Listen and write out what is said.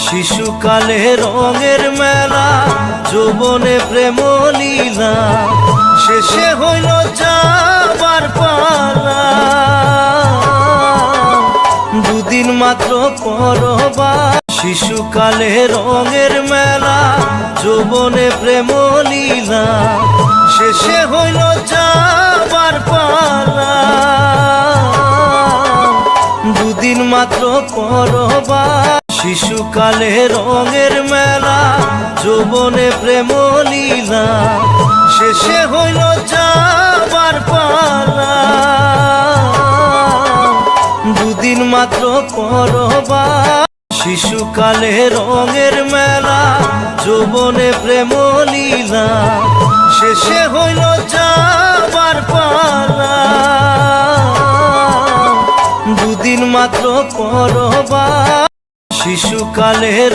শিশুকালে রঙের মেলা, যৌবনে প্রেম লীলা, শেষে হইল যাবার পালা। দুদিন মাত্র পরবাস। শিশুকালে রঙের মেলা, যৌবনে প্রেম লীলা, শেষে হইল যাবার পালা। দুদিন মাত্র পরবাস। শিশুকালে রঙের মেলা, যৌবনে প্রেম লীলা, শেষে হইল যাবার পালা। দুদিন মাত্র পরবাস। শিশুকালে রঙের মেলা, যৌবনে প্রেম লীলা, শেষে হইল যাবার পালা। দুদিন মাত্র পরবাস। শিশুকালে